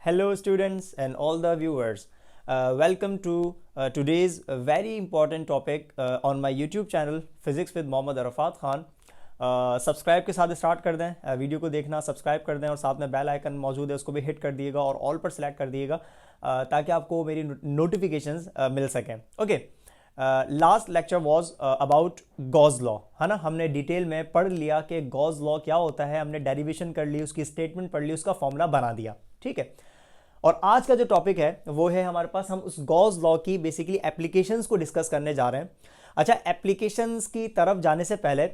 Hello, students, and all the viewers. Welcome to today's very important topic on my YouTube channel, Physics with Mohammad Arafat Khan. Subscribe के साथ start कर दें, video को देखना subscribe कर दें और साथ में बेल आइकन मौजूद है उसको भी हिट कर दिएगा और ऑल पर सेलेक्ट कर दिएगा ताकि आपको मेरी नोटिफिकेशंस मिल सकें. Okay, last lecture was about Gauss law, है ना. हमने डिटेल में पढ़ लिया कि गॉस लॉ क्या होता है, हमने डेरिवेशन कर ली, उसकी स्टेटमेंट पढ़ ली, उसका फॉर्मूला बना दिया. ठीक है. और आज का जो टॉपिक है वो है हमारे पास, हम उस गॉस लॉ की बेसिकली एप्लीकेशंस को डिस्कस करने जा रहे हैं. अच्छा, एप्लीकेशंस की तरफ जाने से पहले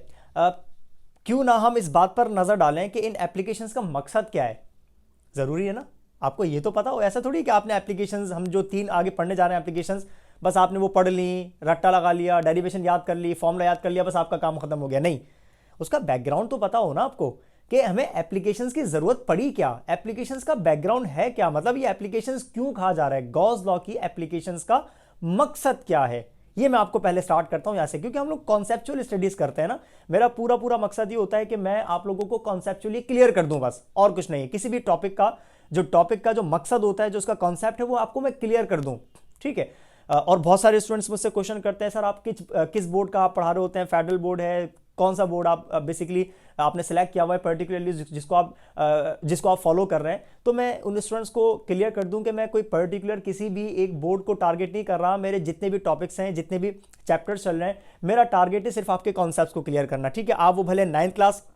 क्यों ना हम इस बात पर नजर डालें कि इन एप्लीकेशंस का मकसद क्या है. जरूरी है ना आपको ये तो पता हो. ऐसा थोड़ी कि आपने एप्लीकेशंस, हम जो 3 आगे पढ़ने जा रहे हैं एप्लीकेशंस, बस आपने वो पढ़ ली, रट्टा लगा लिया, डेरिवेशन याद कर ली, फॉर्मूला याद कर लिया, बस आपका काम खत्म हो गया. नहीं, उसका बैकग्राउंड तो पता हो ना आपको कि हमें एप्लीकेशंस की जरूरत पड़ी क्या, एप्लीकेशंस का बैकग्राउंड है क्या, मतलब ये एप्लीकेशंस क्यों कहा जा रहा है, गॉस लॉ की एप्लीकेशंस का मकसद क्या है. ये मैं आपको पहले स्टार्ट करता हूं यहां से, क्योंकि हम लोग कॉन्सेप्चुअल स्टडीज करते हैं ना. मेरा पूरा मकसद ये होता है कि मैं आप लोगों को कॉन्सेप्चुअली क्लियर कर दूं, बस और कुछ नहीं है. किसी भी टॉपिक का जो मकसद होता है, जो उसका कॉन्सेप्ट है, वो आपको मैं क्लियर कर दूं. ठीक है. और बहुत सारे स्टूडेंट्स मुझसे क्वेश्चन करते हैं, सर आप किस बोर्ड का आप पढ़ा रहे होते हैं, फेडरल बोर्ड है, कौन सा बोर्ड आप बेसिकली आपने सेलेक्ट किया हुआ है पर्टिकुलरली जिसको आप फॉलो कर रहे हैं. तो मैं उन स्टूडेंट्स को क्लियर कर दूं कि मैं कोई पर्टिकुलर किसी भी एक बोर्ड को टारगेट नहीं कर रहा. मेरे जितने भी टॉपिक्स हैं, जितने भी चैप्टर्स चल रहे हैं, मेरा टारगेट है सिर्फ आपके कॉन्सेप्ट्स को क्लियर करना. ठीक है. आप वो भले 9th क्लास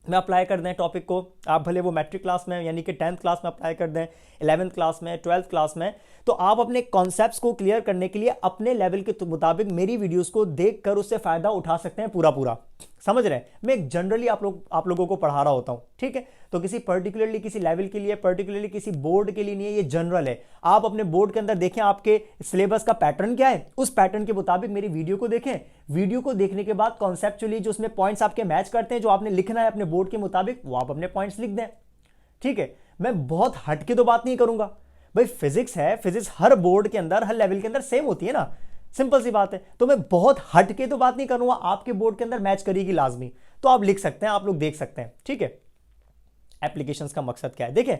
में अप्लाई कर दें टॉपिक को, आप भले वो मैट्रिक क्लास में यानी कि 10th क्लास में अप्लाई कर दें, 11th क्लास में, 12th क्लास में, तो आप अपने कॉन्सेप्ट्स को क्लियर करने के लिए अपने लेवल के मुताबिक मेरी वीडियोस को देखकर उससे फायदा उठा सकते हैं पूरा. समझ रहे हैं. मैं एक जनरली आप लोगों को पढ़ा रहा होता हूं. ठीक है. तो किसी पर्टिकुलरली किसी लेवल के लिए, पर्टिकुलरली किसी बोर्ड के लिए नहीं है, ये जनरल है. आप अपने बोर्ड के अंदर देखें आपके सिलेबस का पैटर्न क्या है, उस पैटर्न के मुताबिक मेरी वीडियो को देखें. वीडियो को देखने के बाद कॉन्सेप्चुअली जो उसमें पॉइंट्स आपके मैच करते हैं, जो आपने लिखना है अपने बोर्ड के मुताबिक, वो आप अपने पॉइंट्स लिख दें. ठीक है. मैं बहुत हटके तो बात नहीं करूंगा भाई. फिजिक्स है, फिजिक्स हर बोर्ड के अंदर, हर लेवल के अंदर सेम होती है ना, सिंपल सी बात है. तो मैं बहुत हटके तो बात नहीं करूंगा, आपके बोर्ड के अंदर मैच करेगी लाजमी. तो आप लिख सकते हैं, आप लोग देख सकते हैं. ठीक है. एप्लीकेशंस का मकसद क्या है, देखिए.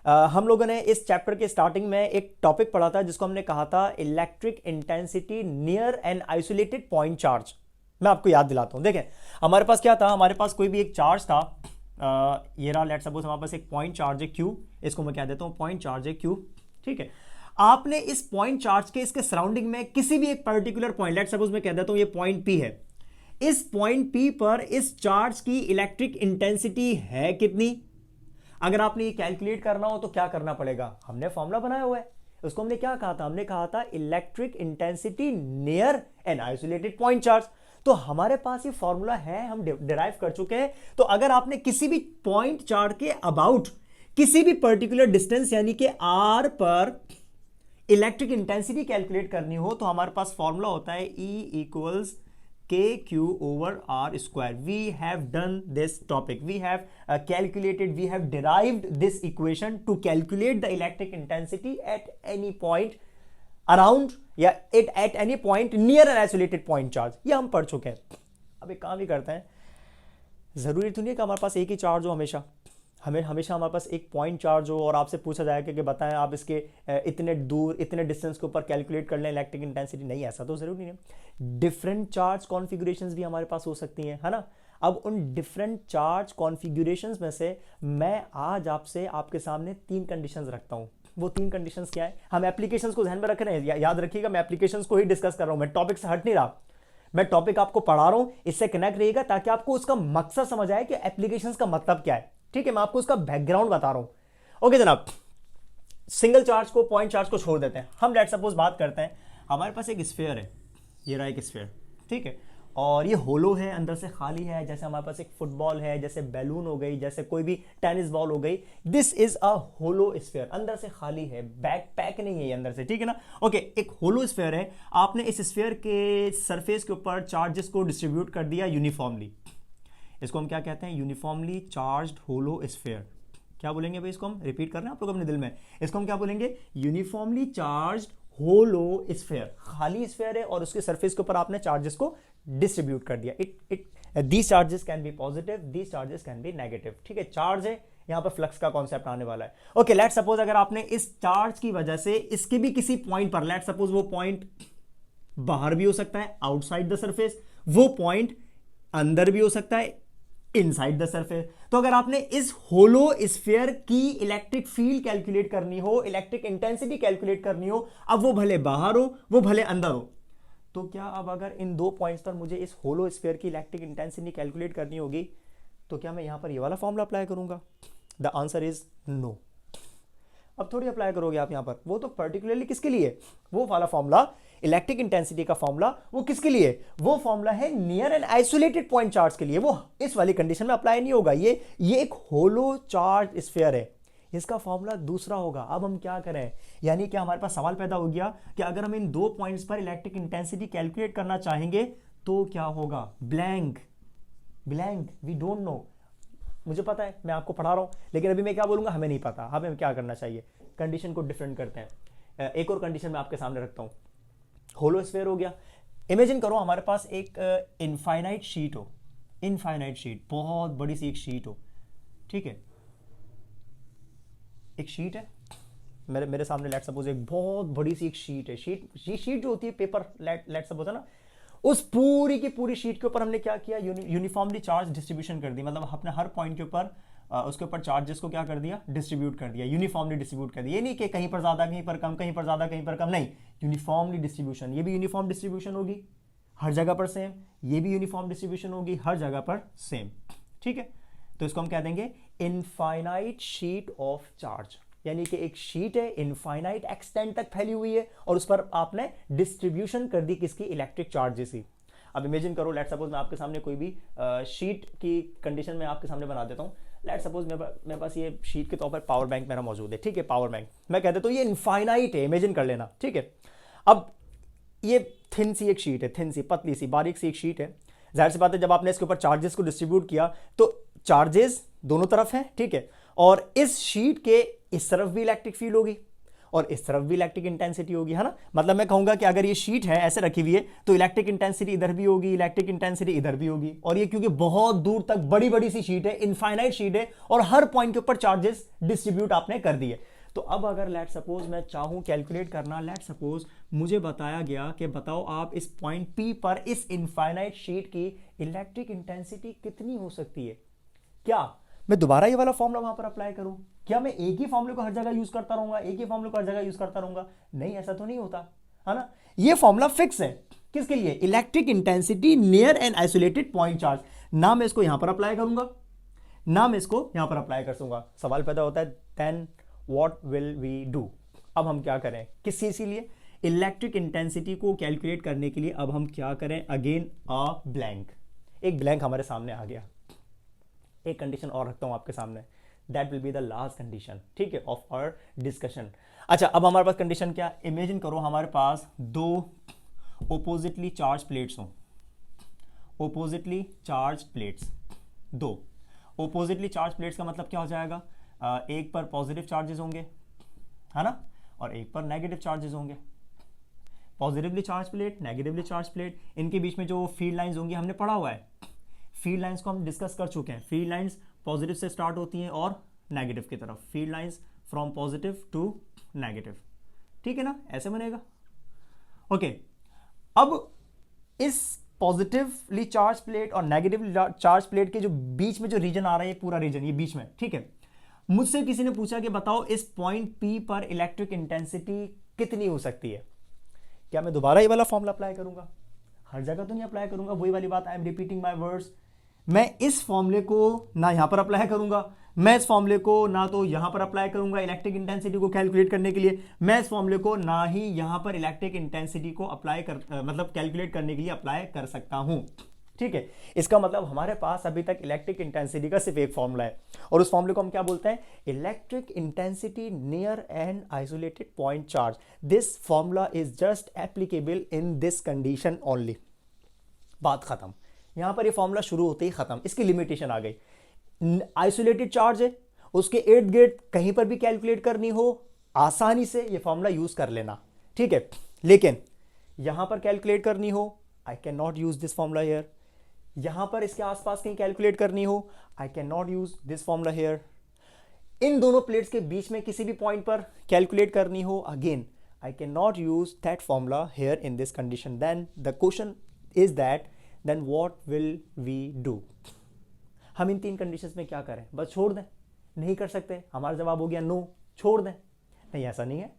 हम लोगों ने इस चैप्टर के स्टार्टिंग में एक टॉपिक पढ़ा था जिसको हमने कहा था electric intensity near an isolated point charge. मैं आपको याद दिलाता हूं. देखें, हमारे पास क्या था, हमारे पास कोई भी एक चार्ज था. ये रहा, लेट्स सपोज हमारे पास एक पॉइंट चार्ज है क्यू, इसको मैं कह देता हूं पॉइंट चार्ज है क्यू. ठीक है. आपने इस पॉइंट चार्ज के इसके सराउंडिंग में किसी भी एक पर्टिकुलर पॉइंट, लेट्स सपोज मैं कह देता हूं ये पॉइंट पी है, इस पॉइंट पी पर इस चार्ज की इलेक्ट्रिक इंटेंसिटी है कितनी. अगर आपने ये कैलकुलेट करना हो तो क्या करना पड़ेगा, हमने फॉर्मूला बनाया हुआ है. उसको हमने क्या कहा था, हमने कहा था electric intensity near an isolated point charge. तो हमारे पास ये फॉर्मूला है, हम डिराइव कर चुके हैं. तो अगर आपने किसी भी पॉइंट चार्ज के अबाउट किसी भी पर्टिकुलर डिस्टेंस यानी कि आर पर इलेक्ट्रिक इंटेंसिटी कैलकुलेट करनी हो, तो हमारे पास फॉर्मूला होता है E equals KQ/R². we have done this topic, we have calculated, we have derived this equation to calculate the electric intensity at any point around या at any point near an isolated point charge. ये हम पढ़ चुके हैं. अब एक काम ही करते हैं, जरूरी तो नहीं है कि हमारे पास एक ही चार्ज हो हमेशा. हमेशा हमारे पास एक पॉइंट चार्ज हो और आपसे पूछा जाएगा कि बताएं आप इसके इतने दूर, इतने डिस्टेंस के ऊपर कैलकुलेट कर लें इलेक्ट्रिक इंटेंसिटी. नहीं, ऐसा तो जरूरी नहीं है. डिफरेंट चार्ज कॉन्फ़िगरेशंस भी हमारे पास हो सकती हैं, है ना. अब उन डिफरेंट चार्ज कॉन्फ़िगरेशंस में से मैं आज आपसे आपके सामने 3 कंडीशंस रखता हूं. वो 3 कंडीशंस क्या है, हम एप्लीकेशंस को ध्यान में रख रहे हैं, याद रखिएगा मैं एप्लीकेशंस को ही डिस्कस कर रहा हूं, मैं टॉपिक से हट नहीं रहा. मैं टॉपिक आपको पढ़ा रहा हूं, इससे कनेक्ट रहिएगा ताकि आपको उसका मकसद समझ आए कि एप्लीकेशंस का मतलब क्या है. ठीक है. मैं आपको उसका बैकग्राउंड बता रहा हूं. ओके जनाब, सिंगल चार्ज को, पॉइंट चार्ज को छोड़ देते हैं. हम लेट्स सपोज बात करते हैं, हमारे पास एक स्फीयर है, ये रहा एक स्फीयर. ठीक है. और ये होलो है, अंदर से खाली है, जैसे हमारे पास एक फुटबॉल है, जैसे बैलून हो गई, जैसे कोई भी टेनिस बॉल हो गई. This is a hollow sphere, अंदर से खाली है, बैक पैक नहीं है ये अंदर से. ठीक है ना. ओके, एक होलो स्फीयर है, आपने इस स्फीयर के सरफेस के ऊपर चार्जेस को डिस्ट्रीब्यूट कर दिया यूनिफॉर्मली. इसको हम क्या कहते हैं, यूनिफॉर्मली चार्ज्ड होलो स्फीयर. क्या बोलेंगे भाई, इसको हम रिपीट कर रहे हैं आप लोग अपने दिल में, इसको हम क्या बोलेंगे, यूनिफॉर्मली चार्ज्ड होलो स्फीयर. खाली स्फीयर है और उसके सरफेस के ऊपर आपने चार्जेस को डिस्ट्रीब्यूट कर दिया. These charges can be positive, these charges can be negative. ठीक है. चार्ज है, यहाँ पर फ्लक्स का कॉन्सेप्ट आने वाला है। ओके, लेट सपोज अगर आपने इस चार्ज की वजह से इसके भी किसी पॉइंट पर, लेट सपोज वो पॉइंट बाहर भी हो सकता है आउटसाइड द सरफेस, वो पॉइंट अंदर भी हो सकता है इनसाइड द सरफेस। तो अगर आपने इस होलो स्फीयर की इलेक्ट्रिक फील्ड कैलकुलेट करनी हो, इलेक्ट्रिक इंटेंसिटी कैलकुलेट करनी हो, अब वो भले बाहर हो वो भले अंदर हो, तो क्या अब अगर इन दो पॉइंट्स पर मुझे इस होलो स्फीयर की इलेक्ट्रिक इंटेंसिटी कैलकुलेट करनी होगी, तो क्या मैं यहां पर ये वाला फॉर्मूला अप्लाई करूंगा? The answer is no. अब थोड़ी अप्लाई करोगे आप यहां पर, वो तो पर्टिकुलरली किसके लिए, वो वाला फॉर्मूला इलेक्ट्रिक इंटेंसिटी का फॉर्मूला वो किसके लिए, वो फॉर्मूला है near and isolated point charge के लिए, वो इस वाली कंडीशन में अप्लाई नहीं होगा। ये एक होलो चार्ज स्फीयर है, इसका फॉर्मूला दूसरा होगा। अब हम क्या करें, यानी कि हमारे पास सवाल पैदा हो गया कि अगर हम इन दो पॉइंट्स पर इलेक्ट्रिक इंटेंसिटी कैलकुलेट करना चाहेंगे तो क्या होगा? Blank, blank, we don't know. मुझे पता है, मैं आपको पढ़ा रहा हूं, लेकिन अभी मैं क्या बोलूंगा हमें नहीं पता, हमें क्या करना चाहिए। कंडीशन को डिफरेंट करते हैं। एक और कंडीशन मैं आपके सामने रखता हूं। होलो स्फीयर हो गया, इमेजिन करो हमारे पास एक इनफाइनाइट शीट हो, इनफाइनाइट शीट, बहुत बड़ी सी एक शीट हो, ठीक है, एक शीट है मेरे सामने, लेट सपोज एक बहुत बड़ी सी एक शीट है। शीट जो होती है पेपर, लेट सपोज है ना, उस पूरी की पूरी शीट के ऊपर हमने क्या किया, यूनिफॉर्मली चार्ज डिस्ट्रीब्यूशन कर दी, मतलब अपने हर पॉइंट के ऊपर उसके ऊपर चार्जेस को क्या कर दिया, डिस्ट्रीब्यूट कर दिया, यूनिफॉर्मली डिस्ट्रीब्यूट कर दिया। ये नहीं कि कहीं पर ज्यादा कहीं पर कम, कहीं पर ज्यादा कहीं पर कम, नहीं, यूनिफॉर्मली डिस्ट्रीब्यूशन। ये भी यूनिफॉर्म डिस्ट्रीब्यूशन होगी हर जगह पर सेम, ये भी यूनिफॉर्म डिस्ट्रीब्यूशन होगी हर जगह पर सेम, ठीक है। तो इसको हम कह देंगे इनफाइनाइट शीट ऑफ चार्ज, यानी कि एक शीट है इनफाइनाइट एक्सटेंट तक फैली हुई है और उस पर आपने डिस्ट्रीब्यूशन कर दी किसकी, इलेक्ट्रिक चार्जेस की। अब इमेजिन करो, लेट सपोज मैं आपके सामने कोई भी शीट की कंडीशन में आपके सामने बना देता हूं। लेट सपोज मेरे पास ये शीट के तौर पर पावर बैंक मेरा मौजूद है, ठीक है, पावर बैंक मैं कह देता हूं ये इनफाइनाइट है, इमेजिन कर लेना, ठीक है। अब ये थिन सी एक शीट है, थिन सी पतली सी बारीक सी एक शीट है। जाहिर सी बात है जब आपने इसके ऊपर चार्जेस को डिस्ट्रीब्यूट किया तो चार्जेस दोनों तरफ हैं, ठीक है, और इस शीट के इस तरफ भी इलेक्ट्रिक फील्ड होगी और इस तरफ भी इलेक्ट्रिक इंटेंसिटी होगी, है ना। मतलब मैं कहूंगा कि अगर ये शीट है ऐसे रखी हुई है तो इलेक्ट्रिक इंटेंसिटी इधर भी होगी, इलेक्ट्रिक इंटेंसिटी इधर भी होगी। और ये क्योंकि बहुत दूर तक बड़ी बड़ी सी शीट है, इनफाइनाइट शीट है और हर पॉइंट के ऊपर चार्जेस डिस्ट्रीब्यूट आपने कर दिए। तो अब अगर लेट सपोज मैं चाहूं कैलकुलेट करना, लेट सपोज मुझे बताया गया कि बताओ आप इस पॉइंट P पर इस इनफाइनाइट शीट की इलेक्ट्रिक इंटेंसिटी कितनी हो सकती है, क्या मैं दोबारा ये वाला फॉर्मूला वहां पर अप्लाई करूं? क्या मैं एक ही फॉर्मूले को हर जगह यूज करता रहूंगा, एक ही फॉर्मूले को हर जगह यूज करता रहूंगा? नहीं, ऐसा तो नहीं होता, है ना। ये फॉर्मूला फिक्स है किसके लिए, electric intensity near and isolated point charge. ना मैं इसको यहां पर अप्लाई करूंगा ना मैं इसको यहां पर अप्लाई कर दूंगा। सवाल पैदा होता है then what will we do. अब हम क्या करें, किस चीज के लिए, इलेक्ट्रिक इंटेंसिटी को कैलकुलेट करने के लिए अब हम क्या करें, अगेन अ ब्लैंक, एक ब्लैंक हमारे सामने आ गया। एक कंडीशन और रखता हूं आपके सामने, that will be the last condition, ठीक है, ऑफ आवर डिस्कशन। अच्छा, अब हमारे पास कंडीशन क्या, इमेजिन करो हमारे पास दो ओपोजिटली चार्ज प्लेट्स हों, ओपोजिटली चार्ज प्लेट्स, दो ओपोजिटली चार्ज प्लेट्स का मतलब क्या हो जाएगा, एक पर पॉजिटिव चार्जेस होंगे, है ना, और एक पर नेगेटिव चार्जेस होंगे। Positively charge plate, negatively charge plate, इनके बीच में जो फील्ड लाइंस होंगी हमने पढ़ा हुआ है, फील्ड लाइंस को हम डिस्कस कर चुके हैं। फील्ड लाइंस पॉजिटिव से स्टार्ट होती हैं और नेगेटिव की तरफ, field lines from positive to negative, ठीक है ना, ऐसे बनेगा। ओके, अब इस पॉजिटिवली चार्ज प्लेट और नेगेटिवली चार्ज प्लेट के जो बीच में जो रीजन आ रहा है, ये पूरा रीजन ये बीच में, ठीक है, मुझसे किसी ने पूछा कि बताओ इस पॉइंट P पर इलेक्ट्रिक इंटेंसिटी कितनी हो सकती है। क्या मैं दोबारा ये वाला फॉर्मूला अप्लाई करूंगा? हर जगह तो नहीं अप्लाई करूंगा, वही वाली बात, I am repeating my words. मैं इस फॉर्मूले को ना यहां पर अप्लाई करूंगा, मैं इस फॉर्मूले को ना तो यहां पर अप्लाई करूंगा इलेक्ट्रिक इंटेंसिटी को कैलकुलेट करने के लिए, मैं इस फॉर्मूले को ना ही यहां पर इलेक्ट्रिक इंटेंसिटी को अप्लाई कर मतलब कैलकुलेट करने के लिए अप्लाई कर सकता हूं, ठीक है। इसका मतलब हमारे पास अभी तक इलेक्ट्रिक इंटेंसिटी का सिर्फ एक फॉर्मूला है और उस फॉर्मूले को हम क्या बोलते हैं, electric intensity near an isolated point charge. This formula is just applicable in this condition only. बात खत्म, यहां पर ये फॉर्मूला शुरू होते ही खत्म, इसकी लिमिटेशन आ गई। आइसोलेटेड चार्ज है, उसके इर्द गिर्द कहीं पर भी कैलकुलेट करनी हो आसानी से ये फॉर्मूला यूज कर लेना, ठीक है। लेकिन यहां पर कैलकुलेट करनी हो, I can not use this formula here. यहां पर इसके आसपास कहीं कैलकुलेट करनी हो, I can not use this formula here. इन दोनों प्लेट्स के बीच में किसी भी पॉइंट पर कैलकुलेट करनी हो, again I cannot use that formula here in this condition. Then the question is that then what will we do? हम इन तीन कंडीशंस में क्या करें? बस छोड़ दें? नहीं कर सकते? हमारा जवाब हो गया नो, छोड़ दें। नहीं, ऐसा नहीं है।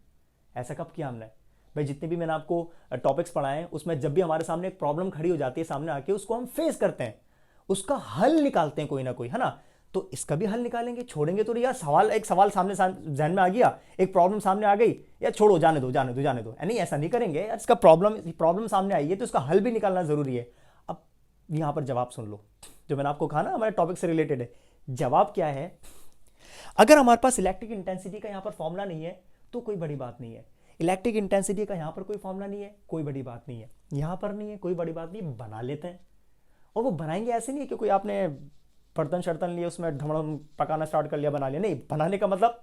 ऐसा कब किया हमने? भाई जितने भी मैंने आपको टॉपिक्स पढ़ाए हैं उसमें जब भी हमारे सामने एक प्रॉब्लम खड़ी हो जाती है सामने आके, उसको हम फेस करते हैं, उसका हल निकालते हैं कोई ना कोई, है ना। तो इसका भी हल निकालेंगे, छोड़ेंगे तो यार। एक सवाल सामने जहन में आ गया, एक प्रॉब्लम सामने आ गई, यार छोड़ो, जाने दो जाने दो जाने दो, नहीं ऐसा नहीं करेंगे यार। इसका प्रॉब्लम सामने आई है तो इसका हल भी निकालना जरूरी है। अब यहां पर जवाब सुन लो, जो मैंने आपको कहा ना हमारे टॉपिक से रिलेटेड है। जवाब क्या है? अगर हमारे पास इलेक्ट्रिक इंटेंसिटी का यहां पर फॉर्मूला नहीं है तो कोई बड़ी बात नहीं है। इलेक्ट्रिक इंटेंसिटी का यहां पर कोई फॉर्मूला नहीं है, कोई बड़ी बात नहीं है। यहां पर नहीं है, कोई बड़ी बात नहीं, बना लेते हैं। और वो बनाएंगे ऐसे नहीं है कि कोई आपने बर्तन शर्तन लिए उसमें धमड़म पकाना स्टार्ट कर लिया, बना लिया। नहीं, बनाने का मतलब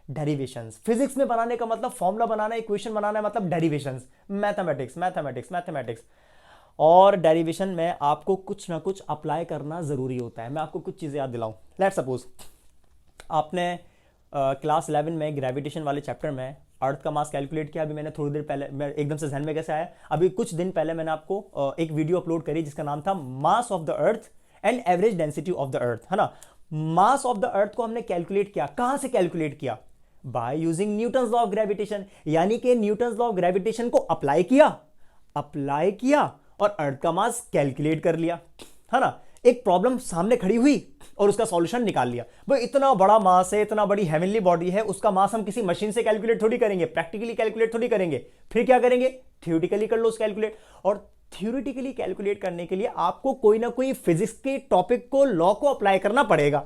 डेरिवेशंस। फिजिक्स में बनाने का मतलब फॉर्मूला बनाना, इक्वेशन बनाना है, मतलब डेरिवेशंस। मैथमेटिक्स और डेरिवेशन में आपको कुछ ना कुछ अप्लाई करना जरूरी होता है। मैं आपको कुछ चीजें याद दिलाऊं। लेट्स सपोज आपने क्लास 11 में ग्रेविटेशन वाले चैप्टर में अर्थ का मास कैलकुलेट किया। अभी मैंने थोड़ी देर पहले, मैं एकदम से ध्यान में कैसे आया, अभी कुछ दिन पहले मैंने आपको एक वीडियो अपलोड करी जिसका नाम था mass of the earth and average density of the earth, है ना। मास ऑफ द अर्थ को हमने कैलकुलेट किया। कहां से कैलकुलेट किया? By using Newton's law of gravitation. यानी कि न्यूटन्स लॉ ऑफ ग्रेविटेशन को अप्लाई किया और अर्थ का मास कैलकुलेट कर लिया, है ना। एक प्रॉब्लम सामने खड़ी हुई और उसका सॉल्यूशन निकाल लिया। भाई इतना बड़ा मास है, इतना बड़ी हेवनली बॉडी है, उसका मास हम किसी मशीन से कैलकुलेट थोड़ी करेंगे, प्रैक्टिकली कैलकुलेट थोड़ी करेंगे। फिर क्या करेंगे? थ्योरेटिकली कर लो उस कैलकुलेट। और थ्योरेटिकली कैलकुलेट करने के लिए आपको कोई ना कोई फिजिक्स के टॉपिक को, लॉ को अप्लाई करना पड़ेगा,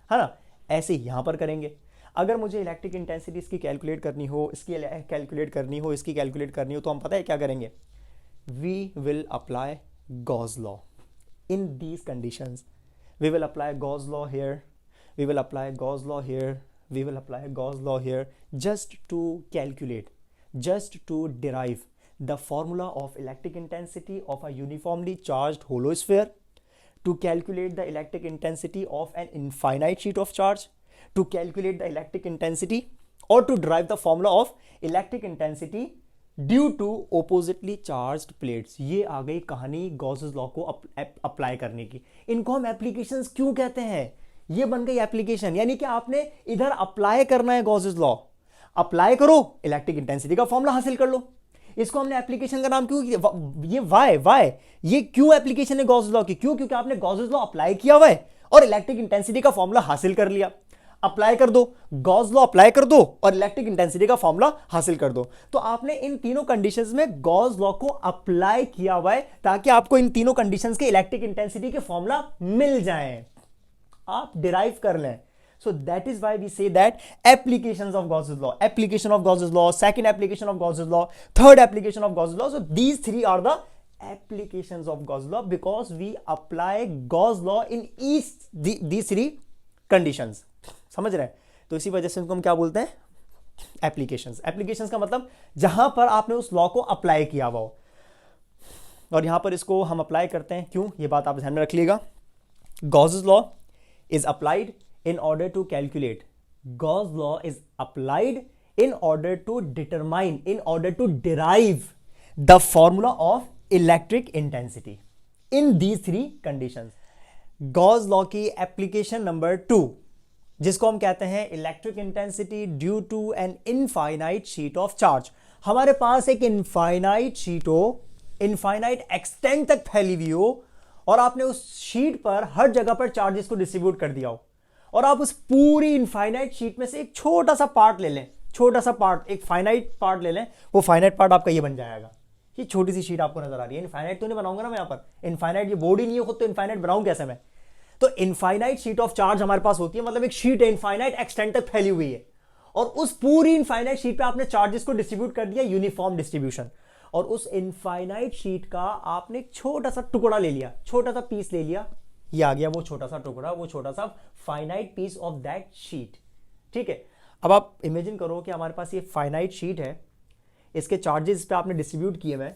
है ना। ऐसे यहां पर करेंगे। अगर मुझे इलेक्ट्रिक इंटेंसिटी इसकी कैलकुलेट करनी हो, इसकी कैलकुलेट करनी हो, इसकी कैलकुलेट करनी हो, तो हम पता है क्या करेंगे? We will apply Gauss law in these conditions. We will apply Gauss law here, we will apply Gauss law here, we will apply Gauss law here, just to calculate, just to derive the formula of electric intensity of a uniformly charged hollow sphere, to calculate the electric intensity of an infinite sheet of charge, to calculate the electric intensity, or to derive the formula of electric intensity due to oppositely charged plates. ये आ गई कहानी Gauss's law को apply करने की। इनको हम applications क्यों कहते हैं? ये बन गई एप्लीकेशन, यानी कि आपने इधर अप्लाई करना है गॉसेस लॉ। अप्लाई करो, इलेक्ट्रिक इंटेंसिटी का फॉर्मूला हासिल कर लो। इसको हमने एप्लीकेशन का नाम क्यों किया? ये वाई ये क्यों एप्लीकेशन है गॉसेस लॉ की? क्यों? क्योंकि आपने गॉसेस लॉ अप्लाई किया हुआ है और इलेक्ट्रिक इंटेंसिटी का फॉर्मूला हासिल कर लिया। अप्लाई कर दो, गॉस लॉ अप्लाई कर दो और इलेक्ट्रिक इंटेंसिटी का फॉर्मूला हासिल कर दो। तो आपने इन तीनों कंडीशंस में गॉस लॉ को अप्लाई किया हुआ है ताकि आपको इन तीनों कंडीशंस के इलेक्ट्रिक इंटेंसिटी के फॉर्मूला मिल जाएं, आप डिराइव कर लें। So that is why we say that applications of Gauss's law, application of Gauss's law, second application of Gauss's law, third application of Gauss's law. So these three are the applications of Gauss's law because we apply Gauss's law in each these three conditions. समझ रहे हैं? तो इसी वजह से इनको हम क्या बोलते हैं? एप्लीकेशंस। एप्लीकेशंस का मतलब जहां पर आपने उस लॉ को अप्लाई किया हुआ हो। और यहां पर इसको हम अप्लाई करते हैं क्यों? ये बात आप ध्यान में रख लीजिएगा। Gauss's law is applied in order to calculate. Gauss law is applied in order to determine, in order to derive the formula of electric intensity in these three conditions. Gauss law की application number 2, जिसको हम कहते हैं electric intensity due to an infinite sheet of charge. हमारे पास एक infinite sheet हो, infinite extent तक फैली हुई हो और आपने उस शीट पर हर जगह पर चार्जेस को डिस्ट्रीब्यूट कर दिया हो और आप उस पूरी इनफाइनाइट शीट में से एक छोटा सा पार्ट ले लें, छोटा सा पार्ट, एक फाइनाइट पार्ट ले लें। वो फाइनाइट पार्ट आपका ये बन जाएगा। ये छोटी सी शीट आपको नजर आ रही है। इनफाइनाइट तो नहीं बनाऊंगा ना मैं, यहां पर इनफाइनाइट, ये बोर्ड ही नहीं है खुद, तो इनफाइनाइट बनाऊं कैसे मैं? तो इनफाइनाइट शीट ऑफ चार्ज हमारे पास होती है, मतलब एक शीट है इनफाइनाइट एक्सटेंट तक फैली हुई है और उस पूरी इनफाइनाइट शीट पे आपने चार्जेस को डिस्ट्रीब्यूट कर दिया, यूनिफॉर्म डिस्ट्रीब्यूशन। और उस इनफाइनाइट शीट का आपने एक छोटा सा टुकड़ा ले लिया, छोटा सा पीस ले लिया, ये आ गया वो छोटा सा टुकड़ा, वो छोटा सा finite piece of that sheet. ठीक है, अब आप इमेजिन करो कि हमारे पास ये फाइनाइट शीट है, इसके चार्जेस पे आपने डिस्ट्रीब्यूट किए हुए,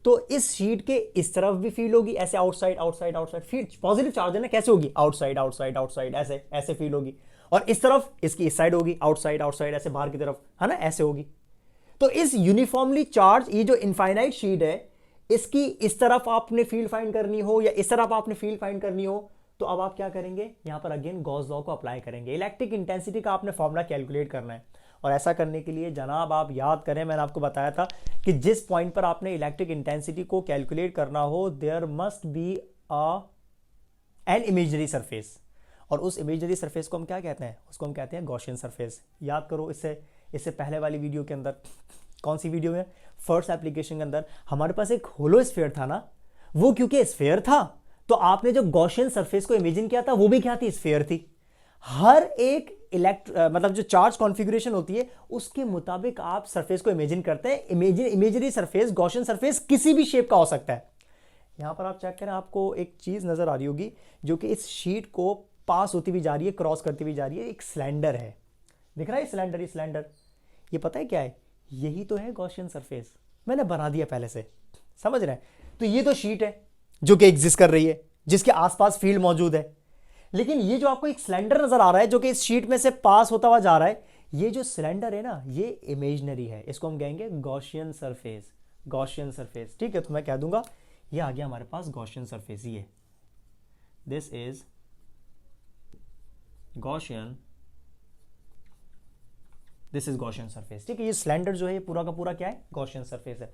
तो इस शीट के इस तरफ भी फील होगी ऐसे, outside outside outside, feel positive charge है ना, कैसे होगी? आउटसाइड आउटसाइड आउटसाइड, ऐसे ऐसे फील होगी। और इस तरफ इसकी इस साइड होगी, आउटसाइड आउटसाइड ऐसे बाहर की तरफ, है ना, ऐसे होगी। तो इस यूनिफॉर्मली चार्ज ये जो इनफाइनाइट शीट है, इसकी इस तरफ आपने फील्ड फाइंड करनी हो या इस तरफ आपने फील्ड फाइंड करनी हो, तो अब आप क्या करेंगे, यहां पर अगेन गॉस लॉ को अप्लाई करेंगे। इलेक्ट्रिक इंटेंसिटी का आपने फॉर्मूला कैलकुलेट करना है, और ऐसा करने के लिए जनाब आप याद करें, मैंने आपको बताया था कि जिस पॉइंट पर आपने इलेक्ट्रिक इंटेंसिटी को कैलकुलेट करना हो, there must be an imaginary surface, और उस इमेजनरी सरफेस को हम क्या कहते हैं, उसको हम कहते हैं गॉसियन सरफेस। याद करो, इससे पहले वाली वीडियो के अंदर, कौन सी वीडियो में, फर्स्ट एप्लीकेशन के अंदर हमारे पास एक होलो स्फीयर था ना, वो क्योंकि स्फीयर था तो आपने जो गॉसियन सरफेस को इमेजिन किया था वो भी क्या थी, स्फीयर थी। हर एक मतलब जो चार्ज कॉन्फ़िगरेशन होती है उसके मुताबिक आप सरफेस को इमेजिन करते हैं। इमेजनरी सरफेस, गॉसियन सरफेस किसी भी शेप का हो सकता है। यहां पर आप चेक करें, आपको एक चीज नजर आ रही होगी जो कि इस शीट को पास होती हुई जा रही है, क्रॉस करती हुई जा रही है, एक सिलेंडर है, दिख रहा है सिलेंडर, ये पता है क्या है, यही तो है गॉसियन सरफेस, मैंने बना दिया पहले से, समझ रहे हैं। तो ये तो शीट है जो कि एग्जिस्ट कर रही है, जिसके आसपास फील्ड मौजूद है, लेकिन ये जो आपको एक सिलेंडर नजर आ रहा है जो कि इस शीट में से पास होता हुआ जा रहा है, ये जो सिलेंडर है ना, ये इमेजनरी है, इसको हम कहेंगे गॉसियन सरफेस, गॉसियन सरफेस, ठीक है। तो मैं कह दूंगा ये आ गया हमारे पास गॉसियन सरफेस, ये this is Gaussian, this is Gaussian surface, ठीक है। ये सिलेंडर जो है ये पूरा का पूरा क्या है, गॉसियन सरफेस है।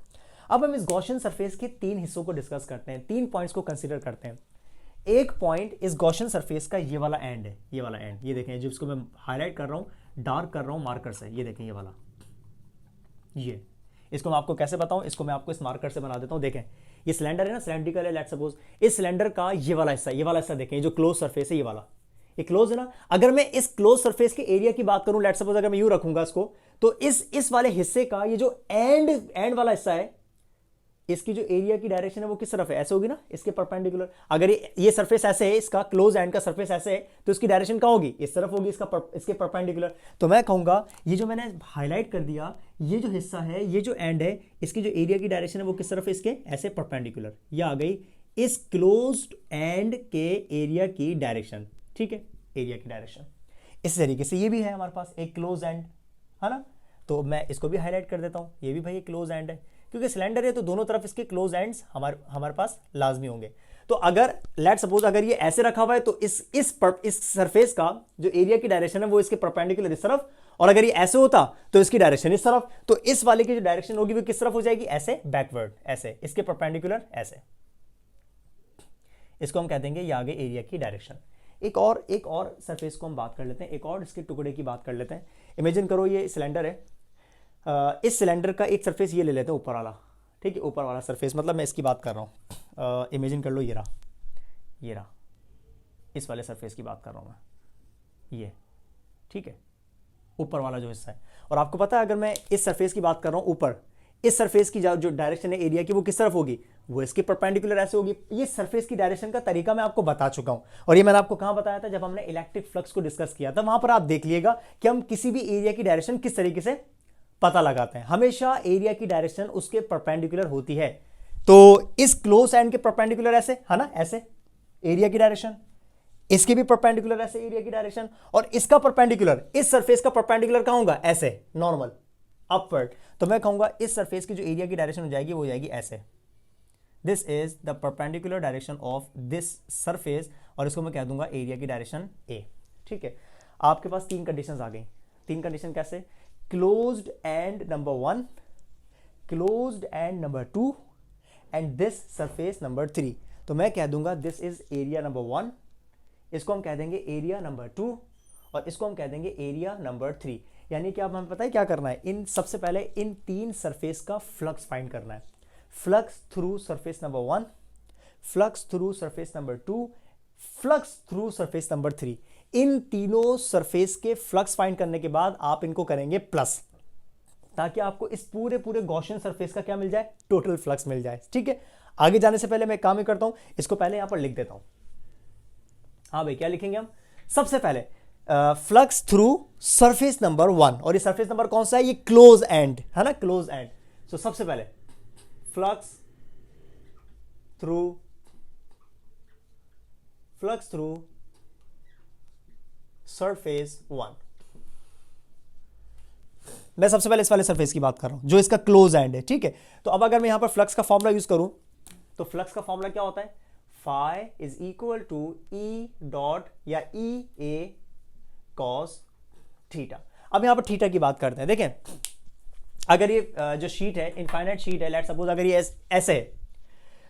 अब हम इस गॉसियन सरफेस के तीन हिस्सों को डिस्कस करते हैं, तीन पॉइंट्स को कंसीडर करते हैं। एक पॉइंट इस गॉसियन सरफेस का ये वाला एंड है, ये वाला एंड, ये देखें जिसको मैं हाईलाइट कर रहा हूं, डार्क कर रहा हूं मार्कर से, ये देखें ये वाला, ये इसको मैं आपको कैसे बताऊं, इसको मैं आपको इस मार्कर से बना देता हूं। देखें ये सिलेंडर है ना, सिलेंड्रिकल है, लेट्स सपोज इस सिलेंडर का ये वाला हिस्सा देखें, ये जो क्लोज सरफेस है ये वाला, ये क्लोज है ना। अगर मैं इस क्लोज सरफेस के एरिया की बात करूं, लेट्स सपोज अगर मैं यूं रखूंगा इसको, तो इस वाले हिस्से का ये जो एंड वाला हिस्सा है, इसकी जो एरिया की डायरेक्शन है वो किस तरफ है, ऐसे होगी ना, इसके परपेंडिकुलर। अगर ये सरफेस ऐसे है, इसका क्लोज एंड का सरफेस ऐसे है, तो इसकी डायरेक्शन कहां होगी, इस तरफ होगी, इसके परपेंडिकुलर। तो मैं कहूंगा ये जो मैंने हाईलाइट कर दिया, ये जो हिस्सा है, ये जो एंड है, इसकी जो एरिया की डायरेक्शन है वो किस तरफ है, इसके ऐसे परपेंडिकुलर। ये आ गई इस क्लोज्ड एंड के एरिया की डायरेक्शन, ठीक है, एरिया की डायरेक्शन। इस तरीके से ये भी है हमारे पास एक क्लोज एंड, है ना। तो मैं इसको भी हाईलाइट कर देता हूं, ये भी भाई एक क्लोज एंड है, क्योंकि सिलेंडर है तो दोनों तरफ इसके क्लोज एंड्स हमारे पास लाजमी होंगे। तो अगर लेट सपोज अगर ये ऐसे रखा हुआ है तो इस सरफेस का जो एरिया की डायरेक्शन है वो इसके परपेंडिकुलर इस तरफ, और अगर ये ऐसे होता तो इसकी डायरेक्शन इस तरफ, तो इस वाले की जो डायरेक्शन होगी वो किस तरफ हो जाएगी, ऐसे बैकवर्ड, ऐसे इसके परपेंडिकुलर ऐसे। इसको हम कह देंगे ये आगे एरिया की डायरेक्शन। एक और सरफेस को हम बात कर लेते हैं, एक और इसके टुकड़े की बात कर लेते हैं। इमेजिन करो ये सिलेंडर है, इस सिलेंडर का एक सरफेस ये ले लेते हैं ऊपर वाला, ठीक है, ऊपर वाला सरफेस, मतलब मैं इसकी बात कर रहा हूँ। इमेजिन कर लो ये रहा, इस वाले सरफेस की बात कर रहा हूँ मैं, ये ठीक है, ऊपर वाला जो हिस्सा है। और आपको पता है अगर मैं इस सरफेस की बात कर रहा हूँ ऊपर, इस सरफेस की जो डायरेक्शन है एरिया की वो किस तरफ होगी, वो इसके परपेंडिकुलर ऐसे होगी। ये सरफेस की डायरेक्शन का तरीका मैं आपको बता चुका हूं, और ये मैंने आपको कहां बताया था, जब हमने इलेक्ट्रिक फ्लक्स को डिस्कस किया था, वहां पर आप देख लीजिएगा कि हम किसी भी एरिया की डायरेक्शन किस तरीके से पता लगाते हैं। हमेशा एरिया की डायरेक्शन उसके परपेंडिकुलर होती है। तो इस क्लोज एंड के परपेंडिकुलर ऐसे है ना, ऐसे एरिया की डायरेक्शन, इसके भी परपेंडिकुलर ऐसे एरिया की डायरेक्शन, और इसका परपेंडिकुलर, इस सरफेस का परपेंडिकुलर कहां होगा, ऐसे नॉर्मल अपवर्ड। तो मैं कहूंगा इस सरफेस की जो एरिया की डायरेक्शन हो जाएगी वो हो जाएगी ऐसे, this is the perpendicular direction of this surface, और इसको मैं कह दूंगा एरिया की डायरेक्शन ए, ठीक है। आपके पास तीन कंडीशंस आ गई। तीन कंडीशन कैसे, closed end number 1, closed end number 2 and this surface number 3। तो मैं कह दूंगा दिस इज एरिया नंबर 1, इसको हम कह देंगे एरिया नंबर 2, और इसको हम कह देंगे एरिया नंबर 3। यानी कि अब हमें पता है क्या करना है, इन सबसे पहले इन तीन सरफेस का फ्लक्स फाइंड करना है। Flux through surface number 1, flux through surface number 2, flux through surface number 3। इन तीनों सरफेस के फ्लक्स फाइंड करने के बाद आप इनको करेंगे प्लस, ताकि आपको इस पूरे गॉसियन सरफेस का क्या मिल जाए, टोटल फ्लक्स मिल जाए, ठीक है। आगे जाने से पहले मैं काम ही करता हूं, इसको पहले यहां पर लिख देता हूं। हाँ भाई क्या लिखेंगे हम, सबसे पहले फ्लक्स थ्रू सरफेस नंबर 1, और ये सरफेस नंबर कौन सा है, ये क्लोज एंड है ना, क्लोज एंड। सो सबसे पहले फ्लक्स थ्रू सरफेस 1। मैं सबसे पहले इस वाले सरफेस की बात कर रहा हूं जो इसका क्लोज एंड है, ठीक है। तो अब अगर मैं यहां पर फ्लक्स का फॉर्मूला यूज करूं तो फ्लक्स का फॉर्मूला क्या होता है, phi is equal to E dot या ई ए कॉस थीटा। अब यहां पर थीटा की बात करते हैं। देखें, अगर ये जो शीट है, इनफाइनाइट शीट है, लेट्स सपोज अगर ये ऐसे है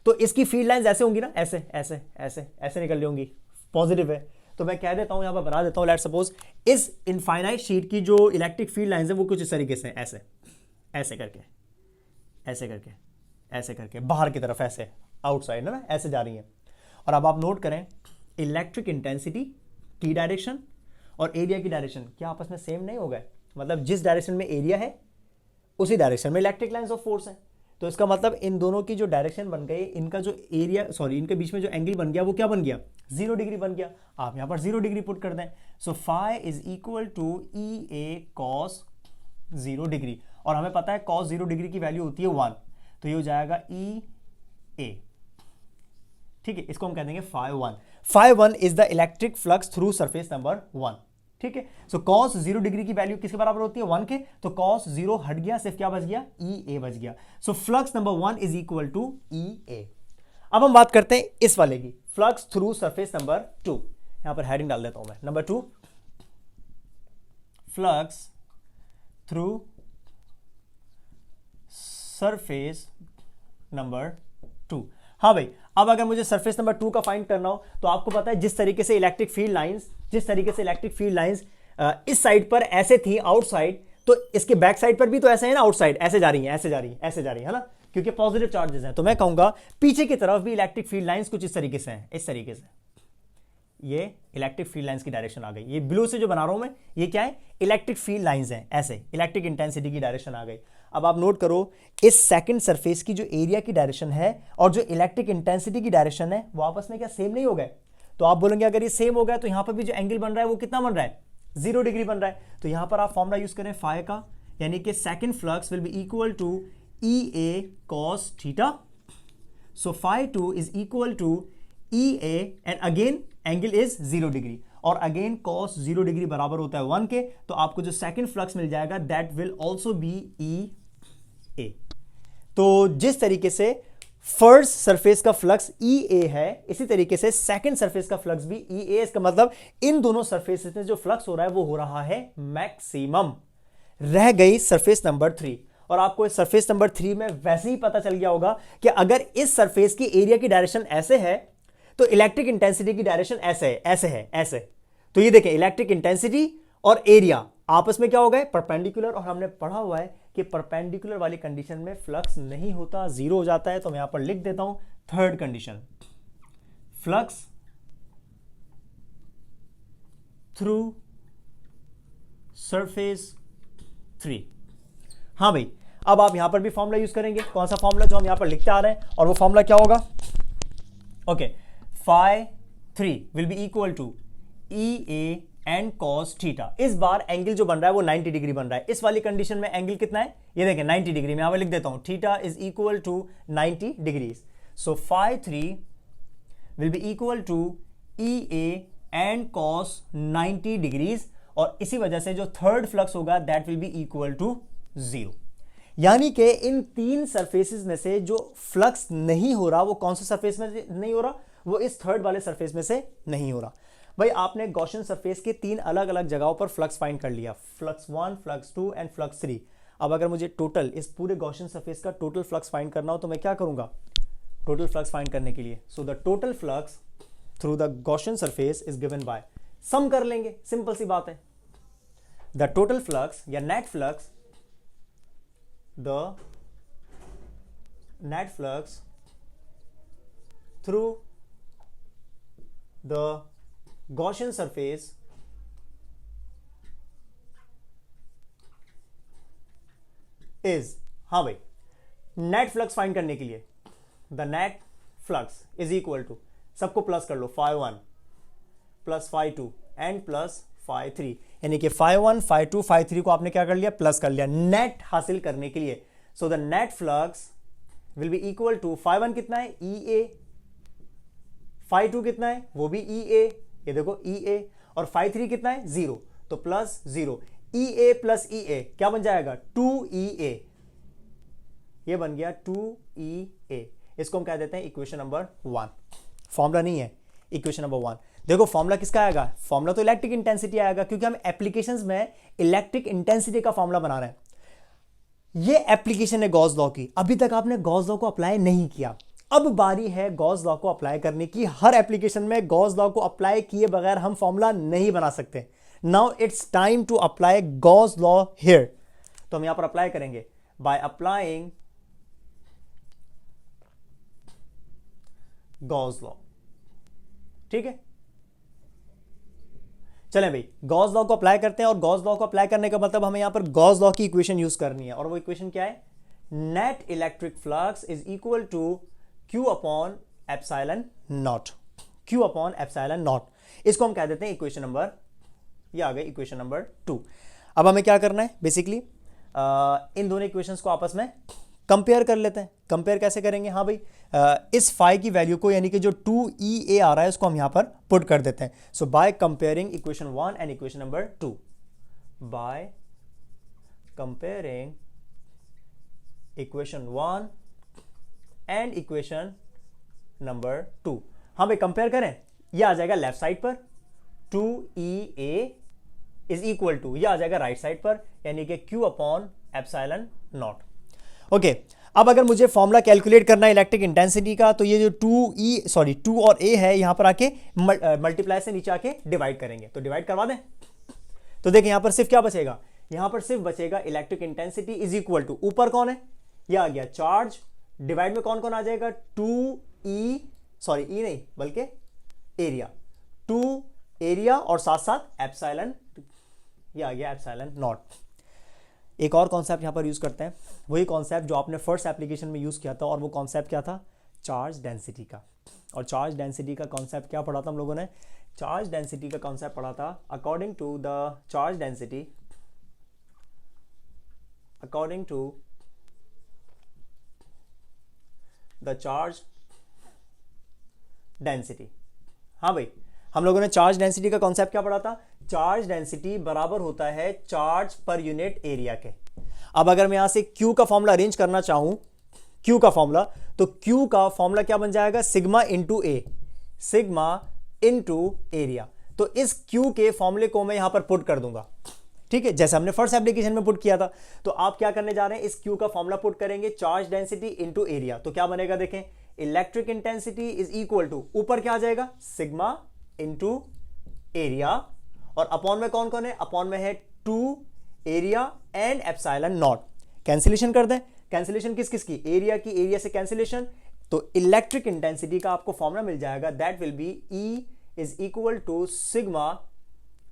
तो इसकी फील्ड लाइंस ऐसे होंगी ना, ऐसे ऐसे ऐसे ऐसे निकल रही होंगी, पॉजिटिव है। तो मैं कह देता हूं, यहां पर बना देता हूं, लेट्स सपोज इस इनफाइनाइट शीट की जो इलेक्ट्रिक फील्ड लाइंस है वो कुछ इस तरीके से हैं, ऐसे ऐसे करके ऐसे करके ऐसे करके बाहर की तरफ, ऐसे आउटसाइड है ना, ऐसे जा रही हैं। और अब आप नोट करें, इलेक्ट्रिक इंटेंसिटी की डायरेक्शन और एरिया की डायरेक्शन क्या आपस में सेम नहीं हो गए? मतलब जिस डायरेक्शन में एरिया है उसी डायरेक्शन में इलेक्ट्रिक लाइंस ऑफ फोर्स है। तो इसका मतलब इन दोनों की जो डायरेक्शन बन गई, इनका जो एरिया, सॉरी, इनके बीच में जो एंगल बन गया वो क्या बन गया, 0 डिग्री बन गया। आप यहां पर 0 डिग्री पुट कर दें। So phi is equal to E A cos 0 degree, और हमें पता है कॉस 0 डिग्री की वैल्यू होती है 1, तो ये हो जाएगा ई ए, ठीक है। इसको हम कह देंगे phi 1। Phi 1 is the electric flux through surface number 1, ठीक है। सो कॉस 0 डिग्री की वैल्यू किसके बराबर होती है, 1 के, तो कॉस 0 हट गया, सिर्फ क्या बच गया, ई ए बच गया। So flux number 1 is equal to E A. अब हम बात करते हैं इस वाले की, फ्लक्स थ्रू सरफेस नंबर 2। यहां पर हेडिंग डाल देता हूं मैं, number 2, flux through surface number 2। हाँ भाई, अब अगर मुझे सरफेस नंबर 2 का फाइंड करना हो तो आपको पता है जिस तरीके से इलेक्ट्रिक फील्ड लाइंस इस साइड पर ऐसे थी आउटसाइड, तो इसके बैक साइड पर भी तो ऐसे है ना, आउटसाइड ऐसे जा रही है, ऐसे जा रही है, ऐसे जा रही है ना, क्योंकि पॉजिटिव चार्जेस हैं। तो मैं कहूंगा पीछे की तरफ भी इलेक्ट्रिक फील्ड लाइंस कुछ इस तरीके से हैं, इस तरीके से। ये इलेक्ट्रिक फील्ड लाइंस की डायरेक्शन आ गई। ये ब्लू से जो बना रहा हूं मैं, ये क्या है, इलेक्ट्रिक फील्ड लाइंस हैं, ऐसे इलेक्ट्रिक इंटेंसिटी की डायरेक्शन आ गई। अब आप नोट करो, इस सेकंड सरफेस की जो एरिया की डायरेक्शन है और जो इलेक्ट्रिक इंटेंसिटी की डायरेक्शन है वो आपस में क्या सेम नहीं हो गए? तो आप बोलेंगे अगर ये सेम हो गया तो यहां पर भी जो एंगल बन रहा है वो कितना बन रहा है, 0 डिग्री बन रहा है। तो यहां पर आप फॉर्मूला यूज करें फाई का, यानी कि second flux will be equal to E A cos theta. So phi 2 is equal to E A, and again angle is 0 degree, और अगेन कॉस 0 डिग्री बराबर होता है 1 के। तो आपको जो सेकंड फ्लक्स मिल जाएगा that will also be E A. तो जिस तरीके से फर्स्ट सरफेस का फ्लक्स ई ए है, इसी तरीके से सेकंड सरफेस का फ्लक्स भी ई ए। इसका मतलब इन दोनों सरफेसेस में जो फ्लक्स हो रहा है वो हो रहा है मैक्सिमम। रह गई सरफेस नंबर 3, और आपको इस सरफेस नंबर 3 में वैसे ही पता चल गया होगा कि अगर इस सरफेस की एरिया की डायरेक्शन ऐसे है तो इलेक्ट्रिक इंटेंसिटी की डायरेक्शन ऐसे है, ऐसे है, ऐसे। तो ये देखें, इलेक्ट्रिक इंटेंसिटी और एरिया आपस में क्या हो गए, परपेंडिकुलर। और हमने पढ़ा हुआ है कि परपेंडिकुलर वाली कंडीशन में फ्लक्स नहीं होता, 0 हो जाता है। तो मैं यहां पर लिख देता हूं third condition, flux through surface 3। हाँ भाई, अब आप यहां पर भी फॉर्मूला यूज करेंगे, कौन सा फॉर्मूला जो हम यहां पर लिखते आ रहे हैं, और वो फॉर्मूला क्या होगा, okay, phi 3 will be equal to E A and cos theta. इस बार एंगल जो बन रहा है वो 90 डिग्री बन रहा है। इस वाली कंडीशन में एंगल कितना है, ये देखें 90 डिग्री। मैं यहां पर लिख देता हूं theta is equal to 90 degrees. So phi 3 will be equal to E A and cos 90 degrees, और इसी वजह से जो थर्ड फ्लक्स होगा that will be equal to 0। यानी कि इन 3 सरफेसेस में से जो फ्लक्स नहीं हो रहा वो कौन सा सरफेस में नहीं हो रहा, वो इस थर्ड वाले सरफेस में से नहीं हो रहा। भाई आपने गॉसियन सरफेस के 3 अलग अलग जगहों पर फ्लक्स फाइंड कर लिया, फ्लक्स 1, फ्लक्स 2 एंड फ्लक्स 3। अब अगर मुझे टोटल इस पूरे गॉसियन सरफेस का टोटल फ्लक्स फाइंड करना हो तो मैं क्या करूंगा, टोटल फ्लक्स फाइंड करने के लिए, so the total flux through the Gaussian surface is given by, sum कर लेंगे, सिंपल सी बात है। द टोटल फ्लक्स या net flux, the net flux through the Gaussian surface is, हाँ भाई, नेट फ्लक्स फाइंड करने के लिए the net flux is equal to, सबको प्लस कर लो, phi 1 plus phi 2 and plus phi 3, यानी कि फाई 1, फाई 2, फाई 3 को आपने क्या कर लिया, प्लस कर लिया नेट हासिल करने के लिए। So the net flux will be equal to, phi 1 कितना है, ई ए, फाई 2 कितना है, वो भी ई ए, ये देखो ई ए, और फाइव थ्री कितना है 0, तो प्लस 0, ई ए प्लस ई ए क्या बन जाएगा 2EA, ये बन गया 2EA। इसको हम कह देते हैं इक्वेशन नंबर 1। फॉर्मूला नहीं है, इक्वेशन नंबर 1। देखो फॉर्मूला किसका आएगा, फॉर्मूला तो इलेक्ट्रिक इंटेंसिटी आएगा, क्योंकि हम एप्लीकेशंस में इलेक्ट्रिक इंटेंसिटी का फॉर्मूला बना रहे हैं। ये एप्लीकेशन है गॉस लॉ की, अभी तक आपने गॉस लॉ को अप्लाई नहीं किया, अब बारी है गॉस लॉ को अप्लाई करने की। हर एप्लीकेशन में गॉस लॉ को अप्लाई किए बगैर हम फॉर्मूला नहीं बना सकते। Now it's time to apply Gauss law here. तो हम यहां पर अप्लाई करेंगे बाय अप्लाइंग गॉस लॉ। ठीक है, चलें भाई गॉस लॉ को अप्लाई करते हैं। और गॉस लॉ को अप्लाई करने का मतलब हमें यहां पर गॉस लॉ की इक्वेशन यूज करनी है, और वो इक्वेशन क्या है, net electric flux is equal to Q upon epsilon naught, Q upon epsilon naught. इसको हम कह देते हैं इक्वेशन नंबर, ये आ गई इक्वेशन नंबर 2। अब हमें क्या करना है, बेसिकली इन दोनों इक्वेशंस को आपस में कंपेयर कर लेते हैं। कंपेयर कैसे करेंगे, हाँ भाई इस फाई की वैल्यू को, यानी कि जो 2EA आ रहा है उसको हम यहां पर पुट कर देते हैं। So by comparing equation 1 and equation number 2, by comparing equation 1 and equation number 2, हाँ भाई कंपेयर करें, यह आ जाएगा लेफ्ट साइड पर 2EA इज इक्वल टू, यह आ जाएगा राइट साइड पर, यानी कि Q upon epsilon not. Okay, अब अगर मुझे फॉर्मूला कैलकुलेट करना है इलेक्ट्रिक इंटेंसिटी का, तो ये जो 2 और A है यहां पर आके मल्टीप्लाई से नीचे आके डिवाइड करेंगे। तो डिवाइड करवा दें, तो देखिए यहां पर सिर्फ क्या बचेगा, यहां पर सिर्फ बचेगा electric intensity is equal to, ऊपर कौन है, यह आ गया चार्ज, डिवाइड में कौन कौन आ जाएगा 2E, सॉरी E नहीं बल्कि एरिया, 2 एरिया और साथ साथ एप्सिलॉन, ये आ गया एप्सिलॉन नॉट। एक और कॉन्सेप्ट यहां पर यूज करते हैं, वही कॉन्सेप्ट जो आपने फर्स्ट एप्लीकेशन में यूज किया था, और वो कॉन्सेप्ट क्या था, चार्ज डेंसिटी का। और चार्ज डेंसिटी का कॉन्सेप्ट क्या पढ़ा था हम लोगों ने, चार्ज डेंसिटी का कॉन्सेप्ट पढ़ा था, according to the charge density, according to the charge density. हाँ भाई हम लोगों ने चार्ज डेंसिटी का कॉन्सेप्ट क्या पढ़ा था, चार्ज डेंसिटी बराबर होता है चार्ज पर यूनिट एरिया के। अब अगर मैं यहां से Q का फॉर्मूला अरेंज करना चाहूं, Q का फॉर्मूला, तो Q का फॉर्मूला क्या बन जाएगा, सिग्मा इंटू ए, सिग्मा इंटू एरिया। तो इस Q के फॉर्मूले को मैं यहां पर पुट कर दूंगा, ठीक है, जैसे हमने फर्स्ट एप्लीकेशन में पुट किया था। तो आप क्या करने जा रहे हैं, इस Q का फॉर्मूला पुट करेंगे, चार्ज डेंसिटी इंटू एरिया। तो क्या बनेगा, देखें, electric intensity is equal to, ऊपर क्या आ जाएगा, सिग्मा इंटू एरिया, और अपॉन में कौन कौन है, अपॉन में है 2 area and epsilon naught. Cancellation कर दें, कैंसिलेशन किस किस की, एरिया की, एरिया से कैंसिलेशन, तो इलेक्ट्रिक इंटेंसिटी का आपको फॉर्मूला मिल जाएगा, that will be E is equal to sigma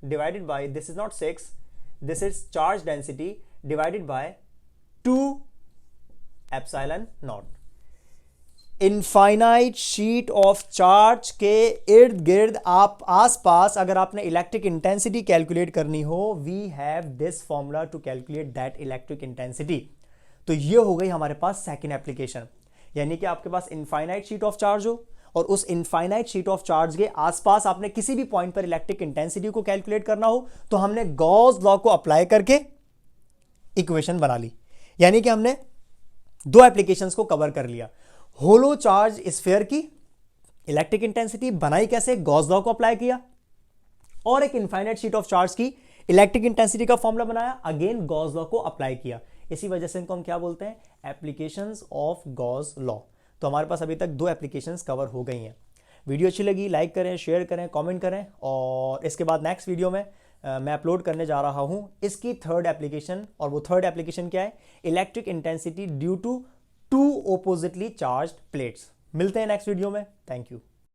divided by, this is not 6, this is charge density divided by 2 epsilon naught. Infinite sheet of charge के इर्द गिर्द आप आसपास अगर आपने इलेक्ट्रिक इंटेंसिटी कैलकुलेट करनी हो, we have this formula to calculate that electric intensity. तो ये हो गई हमारे पास सेकंड एप्लीकेशन, यानी कि आपके पास इनफाइनाइट शीट ऑफ चार्ज हो, और उस इनफाइनाइट शीट ऑफ चार्ज के आसपास आपने किसी भी पॉइंट पर इलेक्ट्रिक इंटेंसिटी को कैलकुलेट करना हो, तो हमने गॉस लॉ को अप्लाई करके इक्वेशन बना ली। यानी कि हमने 2 एप्लीकेशंस को कवर कर लिया। होलो चार्ज स्फीयर की इलेक्ट्रिक इंटेंसिटी बनाई कैसे, गॉस लॉ को अप्लाई किया, और एक इनफाइनाइट शीट ऑफ चार्ज की इलेक्ट्रिक इंटेंसिटी का फॉर्मूला बनाया, अगेन गॉस लॉ को अप्लाई किया। इसी वजह से इनको हम क्या बोलते हैं, एप्लीकेशंस ऑफ गॉस लॉ। तो हमारे पास अभी तक 2 एप्लीकेशंस कवर हो गई हैं। वीडियो अच्छी लगी लाइक करें, शेयर करें, कमेंट करें, और इसके बाद नेक्स्ट वीडियो में मैं अपलोड करने जा रहा हूं इसकी 3rd एप्लीकेशन। और वो 3rd एप्लीकेशन क्या है, electric intensity due to 2 oppositely charged plates. मिलते हैं नेक्स्ट वीडियो में, थैंक यू।